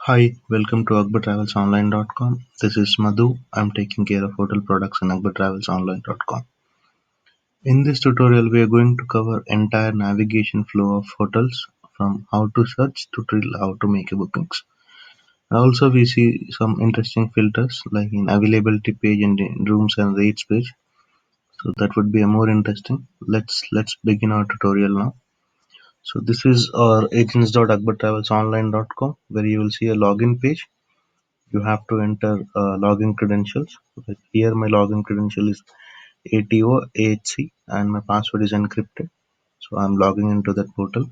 Hi, welcome to AkbarTravelsOnline.com. This is Madhu. I'm taking care of hotel products in AkbarTravelsOnline.com. In this tutorial, we are going to cover entire navigation flow of hotels from how to search to till how to make a bookings. And also, we see some interesting filters like in availability page and in rooms and rates page. So that would be a more interesting. Let's begin our tutorial now. So this is our agents.akbartravelsonline.com where you will see a login page. You have to enter login credentials. Like here my login credential is ATOAHC and my password is encrypted. So I'm logging into that portal.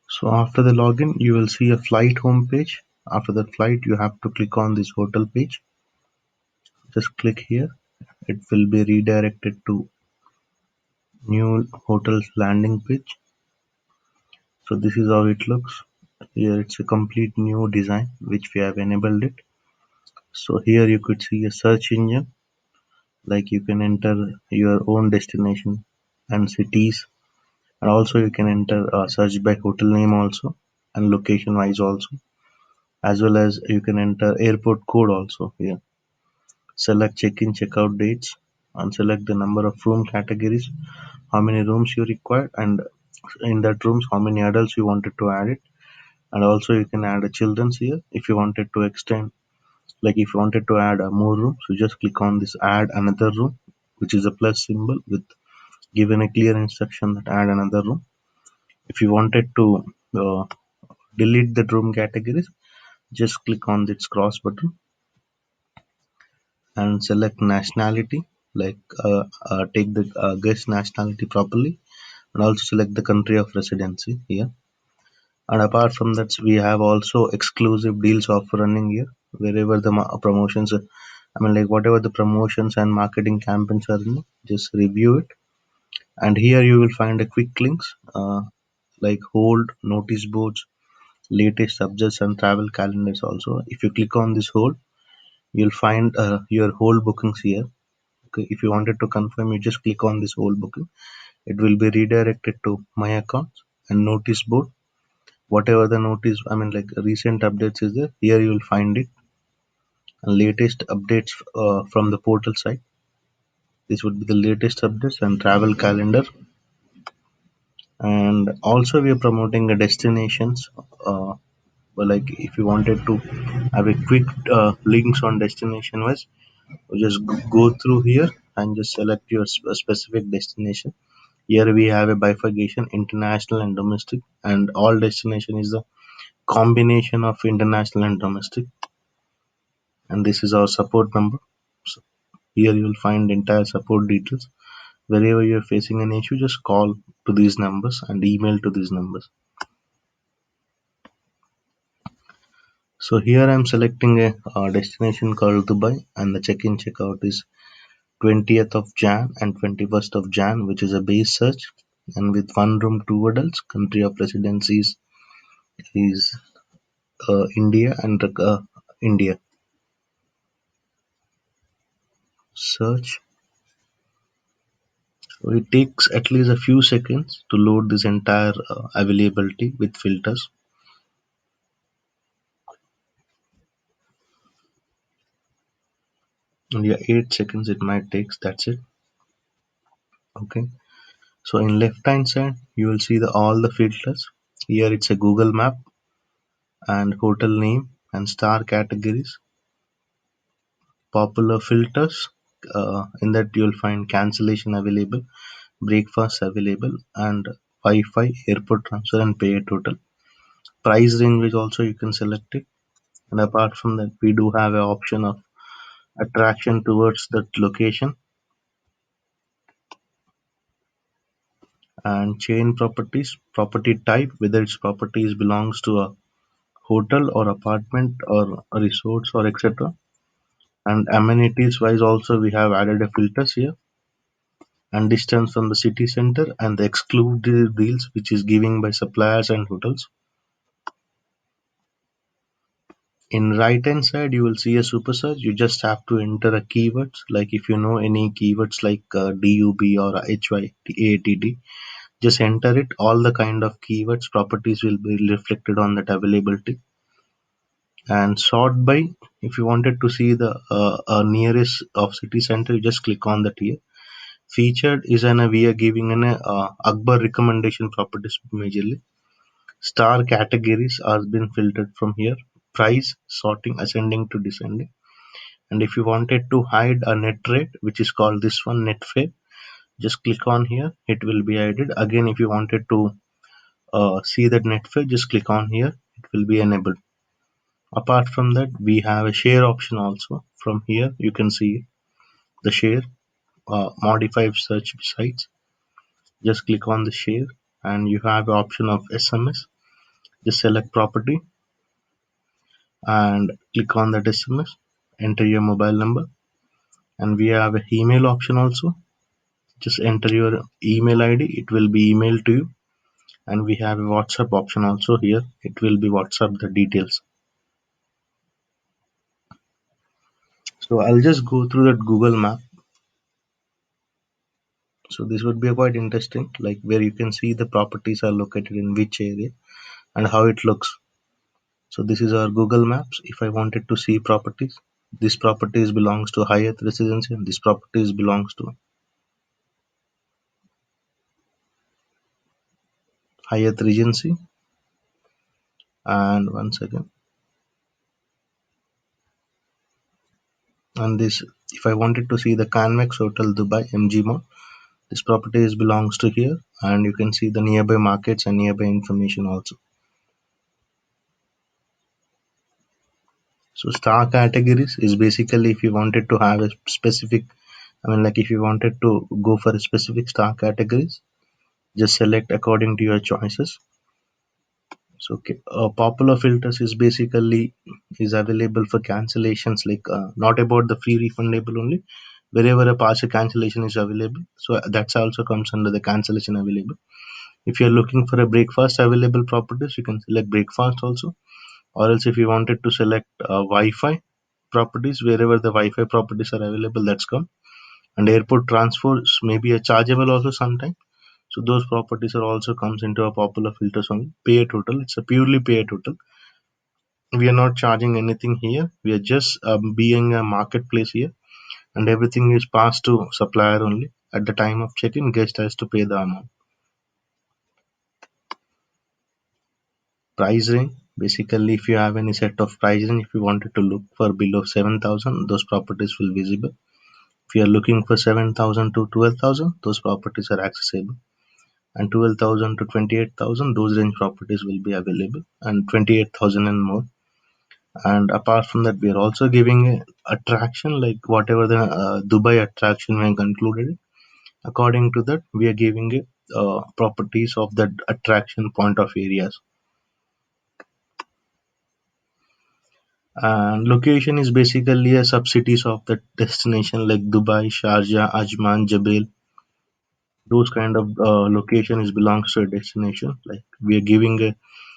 So after the login, you will see a flight home page. After that flight, you have to click on this hotel page. Just click here. It will be redirected to new hotels landing page. So this is how it looks. Here it's a complete new design which we have enabled it. So here you could see a search engine, like you can enter your own destination and cities, and also you can enter search by hotel name also and location wise also, as well as you can enter airport code also here. Select check-in check-out dates and select the number of room categories, how many rooms you require, and in that rooms how many adults you wanted to add it. And also you can add a children's here if you wanted to extend, like if you wanted to add more rooms, you just click on this add another room, which is a plus symbol with given a clear instruction that add another room. If you wanted to uh, delete the room categories, just click on this cross button and select nationality, like take the guest nationality properly, and also select the country of residency here. And apart from that, we have also exclusive deals offer running here. Wherever the promotions, I mean, like whatever the promotions and marketing campaigns are running, just review it. And here you will find a quick links, like hold, notice boards, latest subjects, and travel calendars also. If you click on this hold, you'll find your whole bookings here. Okay, if you wanted to confirm, you just click on this whole booking. It will be redirected to my accounts and notice board. Whatever the notice, I mean, like recent updates is there, here you will find it. And latest updates from the portal site. This would be the latest updates and travel calendar. And also we are promoting a destinations. Well, like if you wanted to have a quick links on destination wise, you just go through here and just select your specific destination. Here we have a bifurcation, international and domestic, and all destination is the combination of international and domestic. And this is our support number. So here you will find entire support details. Wherever you're facing an issue, just call to these numbers and email to these numbers. So here I'm selecting a destination called Dubai, and the check-in checkout is 20th of Jan and 21st of Jan, which is a base search, and with one room, two adults. Country of residency is India and India. Search. So it takes at least a few seconds to load this entire availability with filters. And yeah, 8 seconds it might take. That's it. Okay. So in left hand side, you will see the all the filters. Here it's a Google map and hotel name and star categories. Popular filters. In that you'll find cancellation available, breakfast available, and Wi-Fi, airport transfer, and pay total. Price range which also you can select it. And apart from that, we do have an option of attraction towards that location and chain properties, property type, whether its properties belongs to a hotel or apartment or a resorts or etc. And amenities wise also we have added a filters here. and distance from the city center, and the excluded deals which is giving by suppliers and hotels. In right hand side you will see a super search. You just have to enter a keywords, like if you know any keywords like dub or hyaatt, just enter it. All the kind of keywords properties will be reflected on that availability. And sort by, if you wanted to see the nearest of city center, you just click on that here. Featured is an we are giving an Akbar recommendation properties majorly. Star categories are been filtered from here. Price sorting ascending to descending. And if you wanted to hide a net rate, which is called this one net fare, just click on here, it will be hidden. Again, if you wanted to see that net fare, just click on here, it will be enabled. Apart from that, we have a share option also. From here you can see the share, modify search sites. Just click on the share and you have the option of SMS. Just select property and click on that SMS, enter your mobile number, and we have a email option also. Just enter your email ID, it will be emailed to you. And we have a WhatsApp option also here, it will be WhatsApp the details. So I'll just go through that Google map. So this would be quite interesting, like where you can see the properties are located in which area and how it looks. So this is our Google Maps. If I wanted to see properties, this properties belongs to Hyatt Residency and this properties belongs to Hyatt Regency. And one second. And this, if I wanted to see the Convex Hotel Dubai MG Mall, this properties belongs to here, and you can see the nearby markets and nearby information also. So star categories is basically if you wanted to have a specific, I mean like if you wanted to go for a specific star categories, just select according to your choices. So popular filters is basically is available for cancellations, like not about the free refundable only. Wherever a partial cancellation is available, so that's also comes under the cancellation available. If you're looking for a breakfast available properties, you can select breakfast also. Or else if you wanted to select Wi-Fi properties, wherever the Wi-Fi properties are available, that's come. And airport transfers may be a chargeable also sometime. So those properties are also comes into a popular filters only. Pay a total. It's a purely pay a total. We are not charging anything here. We are just being a marketplace here, and everything is passed to supplier only. At the time of check-in, guest has to pay the amount. Price range. Basically, if you have any set of price range, if you wanted to look for below 7,000, those properties will visible. If you are looking for 7,000 to 12,000, those properties are accessible. And 12,000 to 28,000, those range properties will be available, and 28,000 and more. And apart from that, we are also giving a attraction, like whatever the Dubai attraction we concluded. According to that, we are giving it properties of that attraction point of areas. And location is basically a sub-cities of the destination, like Dubai, Sharjah, Ajman, Jebel. Those kind of location is belongs to a destination. Like we are giving a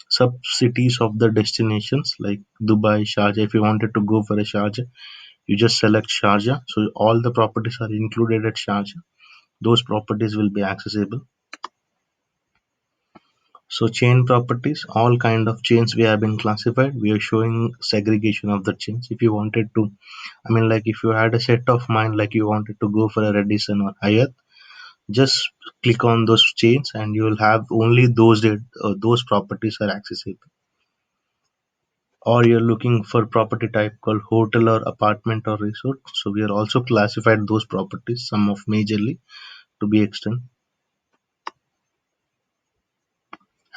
sub-cities of the destinations, like Dubai, Sharjah. If you wanted to go for a Sharjah, you just select Sharjah. So all the properties are included at Sharjah. Those properties will be accessible. So chain properties, all kind of chains we have been classified. We are showing segregation of the chains. If you wanted to, I mean like if you had a set of mind, like you wanted to go for a Radisson or Hyatt, just click on those chains and you will have only those properties are accessible. Or you're looking for property type called hotel or apartment or resort, so we are also classified those properties, some of majorly to be extent.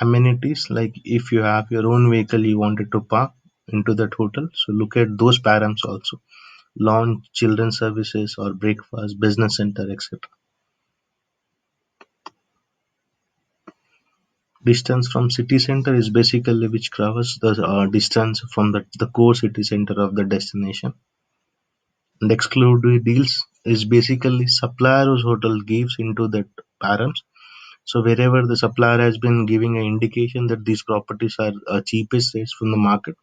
Amenities, like if you have your own vehicle you wanted to park into that hotel, so look at those params also. Launch, children services or breakfast, business center, etc. Distance from city center is basically which covers the distance from the core city center of the destination. And exclude deals, is basically supplier whose hotel gives into that params. So wherever the supplier has been giving an indication that these properties are cheapest rates from the market,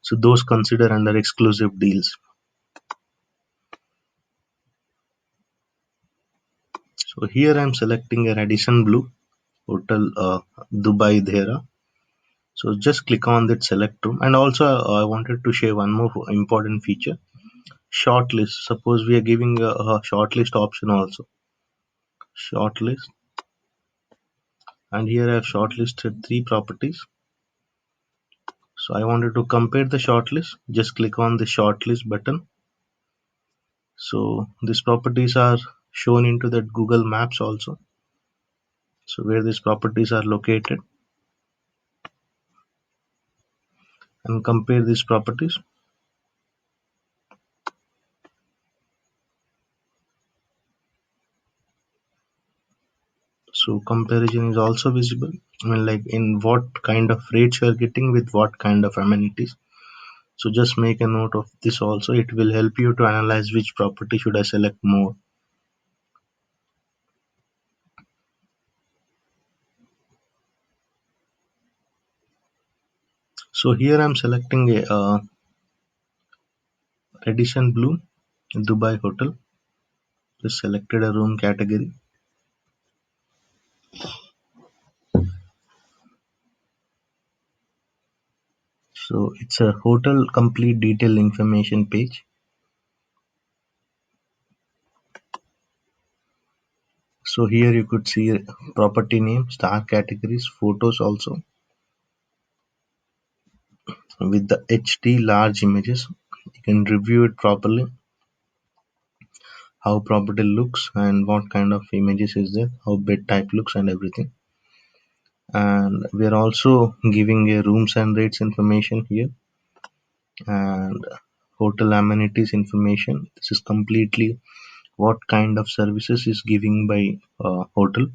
so those consider under exclusive deals. So here I'm selecting a Radisson Blu Hotel Dubai Dhera. So just click on that select room, and also I wanted to share one more important feature: shortlist. Suppose we are giving a shortlist option also. Shortlist, and here I have shortlisted three properties. So I wanted to compare the shortlist. Just click on the shortlist button. So these properties are shown into that Google Maps also. So where these properties are located, and compare these properties. So comparison is also visible. I mean, like in what kind of rates you are getting with what kind of amenities. So just make a note of this also. It will help you to analyze which property should I select more. So here I'm selecting a Radisson Blu Dubai Hotel. Just selected a room category. So it's a hotel complete detail information page. So here you could see property name, star categories, photos also with the HD large images. You can review it properly, how property looks and what kind of images is there, how bed type looks and everything. And we are also giving a rooms and rates information here, and hotel amenities information. This is completely what kind of services is giving by hotel,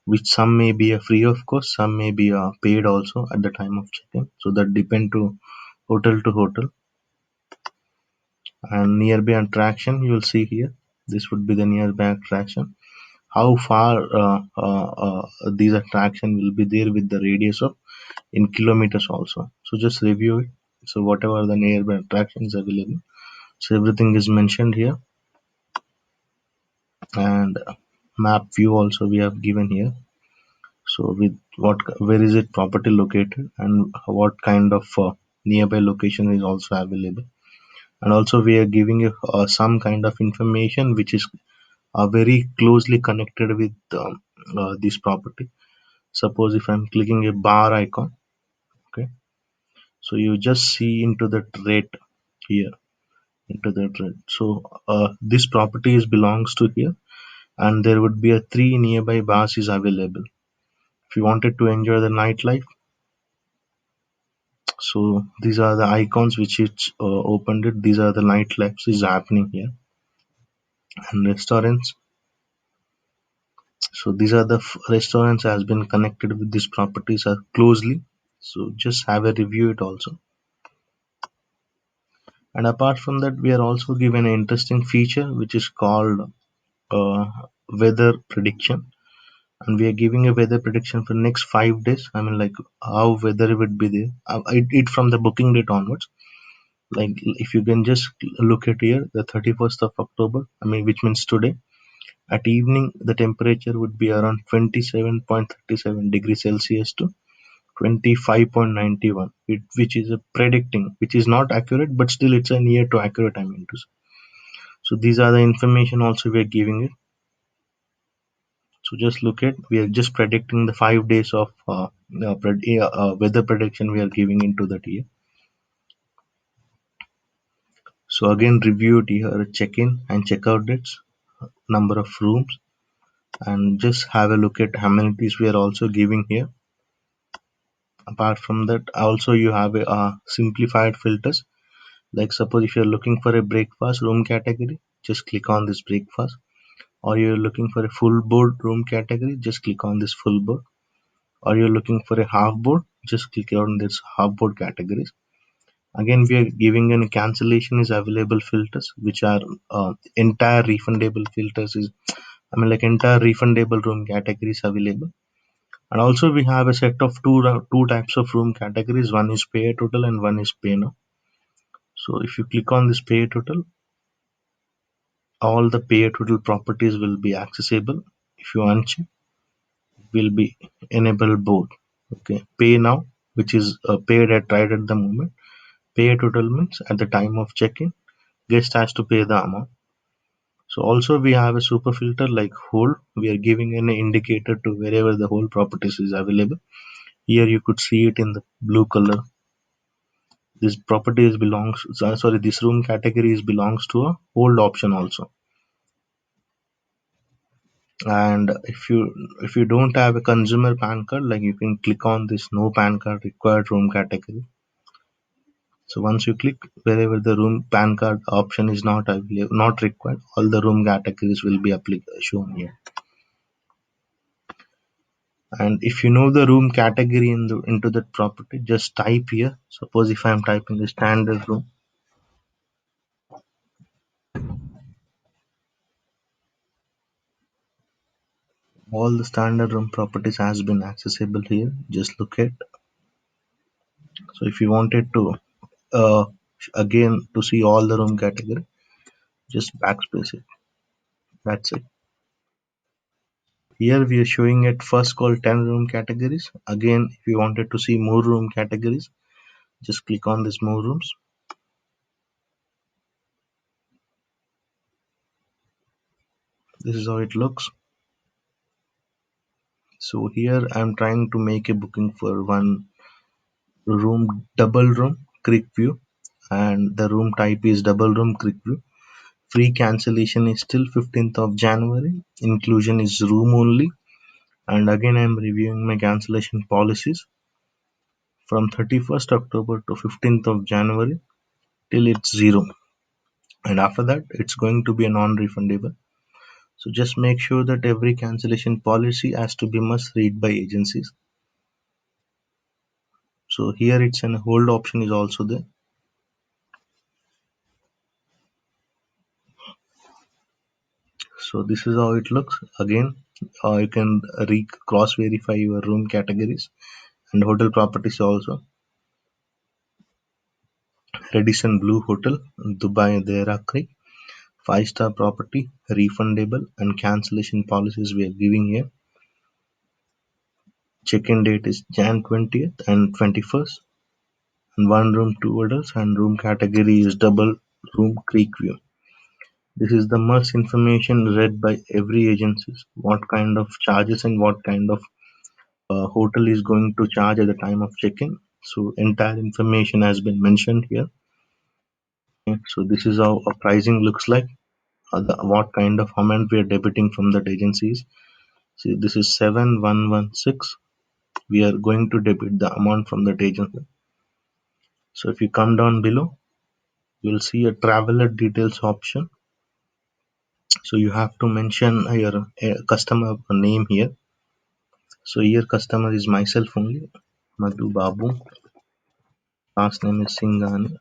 which some may be a free of course, some may be paid also at the time of check-in. So that depend to hotel. And nearby attraction, you will see here. This would be the nearby attraction. How far these attraction will be there with the radius of in kilometers also. So just review it. So whatever the nearby attraction is available. So everything is mentioned here, and map view also we have given here. So with what, where is it property located, and what kind of nearby location is also available. And also we are giving you some kind of information which is very closely connected with this property. Suppose if I'm clicking a bar icon, okay, so you just see into the rate here, into that rate. So this property is belongs to here, and there would be a three nearby bars is available. If you wanted to enjoy the nightlife, so these are the icons which it's opened it. These are the nightlife is happening here, and restaurants. So these are the restaurants has been connected with these properties are closely. So just have a review it also. And apart from that, we are also given an interesting feature which is called uh, weather prediction, and we are giving a weather prediction for next 5 days. I mean, like how weather would be there. It from the booking date onwards. Like if you can just look at here, the 31st of October. I mean, which means today. At evening, the temperature would be around 27.37 degrees Celsius to 25.91, which is a predicting, which is not accurate, but still it's a near to accurate. I mean to say. So these are the information also we are giving it. So just look at, we are just predicting the 5 days of weather prediction we are giving into that year. So again, review it here, check-in and check-out dates, number of rooms, and just have a look at amenities we are also giving here. Apart from that, also you have a simplified filters. Like suppose if you're looking for a breakfast room category, just click on this breakfast. Or you're looking for a full board room category, just click on this full board. Or you're looking for a half board, just click on this half board categories. Again, we are giving an cancellation is available filters, which are entire refundable filters is, I mean, like entire refundable room categories available. And also we have a set of two types of room categories. One is pay total and one is pay now. So if you click on this pay total, all the pay total properties will be accessible. If you uncheck, will be enabled both. Okay, pay now, which is paid at right at the moment. Pay total means at the time of check-in, guest has to pay the amount. So also we have a super filter like hold. We are giving an indicator to wherever the whole properties is available. Here you could see it in the blue color. This property is belongs, sorry, this room category is belongs to a hold option also. And if you don't have a consumer PAN card, like you can click on this no PAN card required room category. So once you click wherever the room PAN card option is not available, not required, all the room categories will be shown here. And if you know the room category into that property, just type here. Suppose if I'm typing the standard room, all the standard room properties has been accessible here. Just look at. So if you wanted to uh, again to see all the room category, just backspace it. That's it. Here we are showing at first call 10 room categories. Again, if you wanted to see more room categories, just click on this more rooms. This is how it looks. So here I'm trying to make a booking for one room, double room creek view, and the room type is double room creek view. Free cancellation is till 15th of January. Inclusion is room only. And again I'm reviewing my cancellation policies from 31st October to 15th of January till it's zero, and after that it's going to be a non-refundable. So just make sure that every cancellation policy has to be must read by agencies. So here it's an hold option is also there. So this is how it looks. Again, you can cross verify your room categories and hotel properties also. Radisson Blue Hotel, Dubai Dera Creek, 5-star property, refundable, and cancellation policies we are giving here. Check-in date is Jan 20th and 21st, and one room, two adults, and room category is double room creek view. This is the must information read by every agency. What kind of charges and what kind of hotel is going to charge at the time of check-in. So entire information has been mentioned here. Okay, so this is how a pricing looks like. What kind of amount we are debiting from that agencies. See, this is 7116. We are going to debit the amount from that agency. So if you come down below, you'll see a traveler details option. So you have to mention your customer name here. So here customer is myself only, Madhu Babu. Last name is Singhani.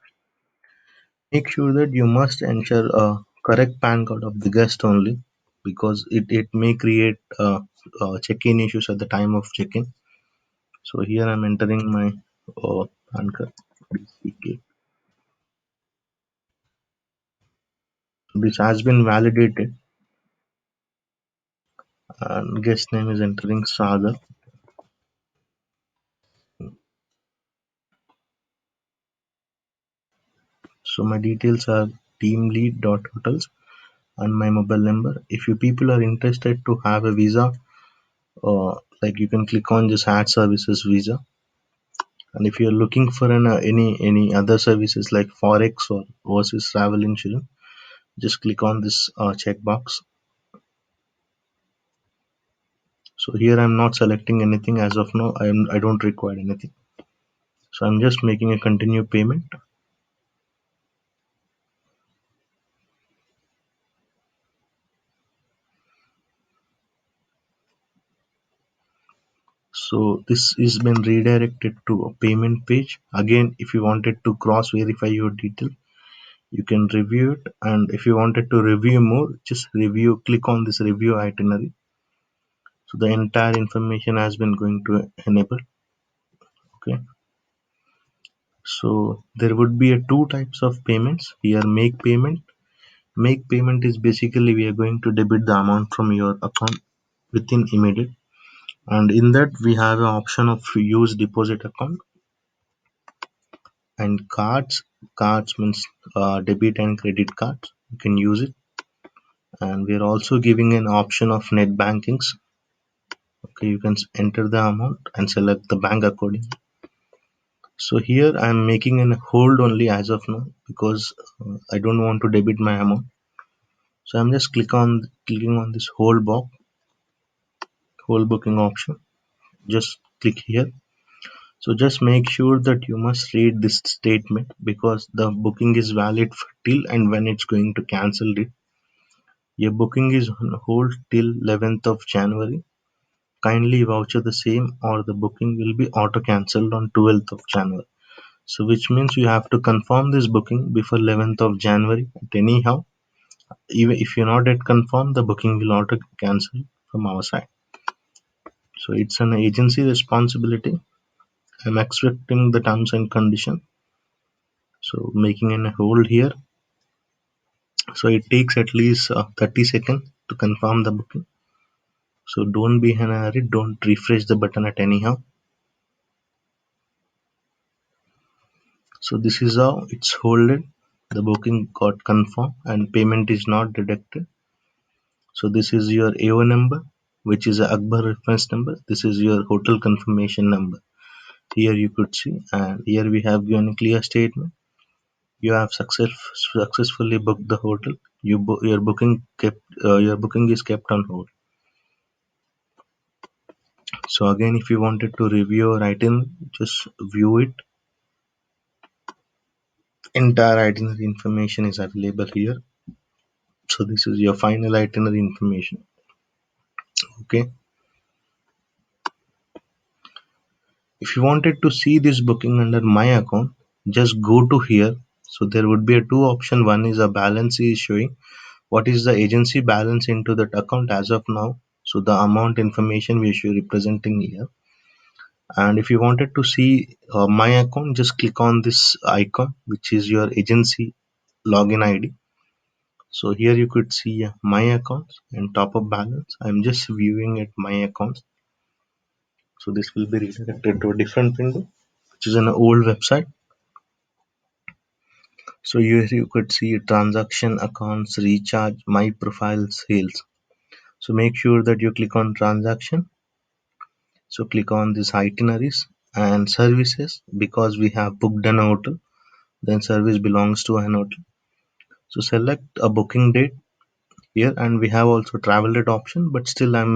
Make sure that you must ensure a correct PAN card of the guest only, because it may create check-in issues at the time of check-in. So here I'm entering my PAN card. DCK. This has been validated, and guest name is entering Sagar. So my details are teamlead.hotels and my mobile number. If you people are interested to have a visa, like you can click on this add services visa. And if you're looking for any other services like forex or overseas travel insurance, just click on this checkbox. So here I'm not selecting anything as of now. I don't require anything. So I'm just making a continue payment. So this is been redirected to a payment page. Again, if you wanted to cross verify your detail, you can review it. And if you wanted to review more, just review, click on this review itinerary. So the entire information has been going to enable. Okay. So there would be a two types of payments here. Make payment. Make payment is basically we are going to debit the amount from your account within immediate, and in that we have an option of use deposit account. And cards means debit and credit cards, you can use it. And we are also giving an option of net bankings. Okay, you can enter the amount and select the bank accordingly. So here I am making an hold only as of now, because I don't want to debit my amount. So I'm just clicking on this whole booking option. Just click here. So just make sure that you must read this statement, because the booking is valid for till and when it's going to cancel it. Your booking is on hold till 11th of January. Kindly voucher the same, or the booking will be auto cancelled on 12th of January. So which means you have to confirm this booking before 11th of January. But anyhow, even if you're not yet confirmed, the booking will auto cancel from our side. So it's an agency responsibility. I'm accepting the terms and condition. So making an hold here. So it takes at least 30 seconds to confirm the booking. So don't be in a hurry. Don't refresh the button at anyhow. So this is how it's holded. The booking got confirmed and payment is not deducted. So this is your AO number, which is a Akbar reference number. This is your hotel confirmation number. Here you could see, and here we have given a clear statement. You have successfully booked the hotel. Your booking is kept on hold. So again, if you wanted to review or itinerary, just view it. Entire itinerary information is available here. So this is your final itinerary information. Okay. If you wanted to see this booking under my account, just go to here. So there would be a two option. One is a balance is showing what is the agency balance into that account as of now. So the amount information we should representing here. And if you wanted to see my account, just click on this icon, which is your agency login ID. So here you could see my accounts and top up balance. I'm just viewing at my accounts. So this will be redirected to a different window, which is an old website. So here you could see transaction accounts, recharge, my profile, sales. So make sure that you click on transaction. So click on this itineraries and services, because we have booked an hotel, then service belongs to an hotel. So select a booking date here, and we have also travel date option, but still I'm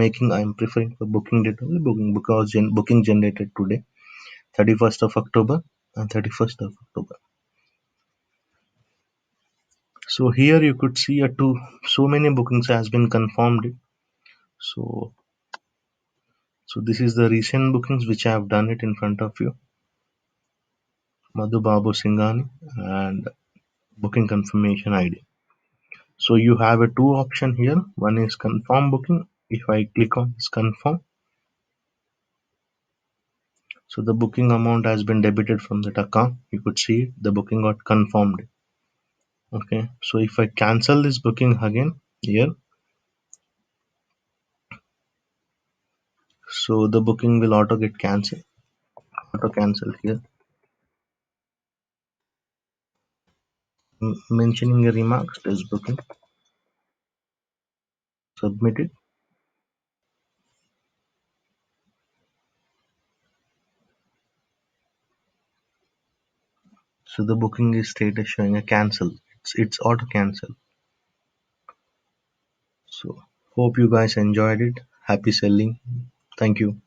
preferring for booking date only, booking because booking generated today, 31st of October and 31st of October. So here you could see so many bookings has been confirmed. So this is the recent bookings which I have done it in front of you. Madhu Babu Singhani and booking confirmation ID. So you have a two option here. One is confirm booking. If I click on this confirm, so the booking amount has been debited from that account. You could see it, the booking got confirmed. Okay. So if I cancel this booking again here, so the booking will auto cancel here. Mentioning your remarks, this booking submitted. So the booking is status showing a cancel. It's auto cancel. So hope you guys enjoyed it. Happy selling. Thank you.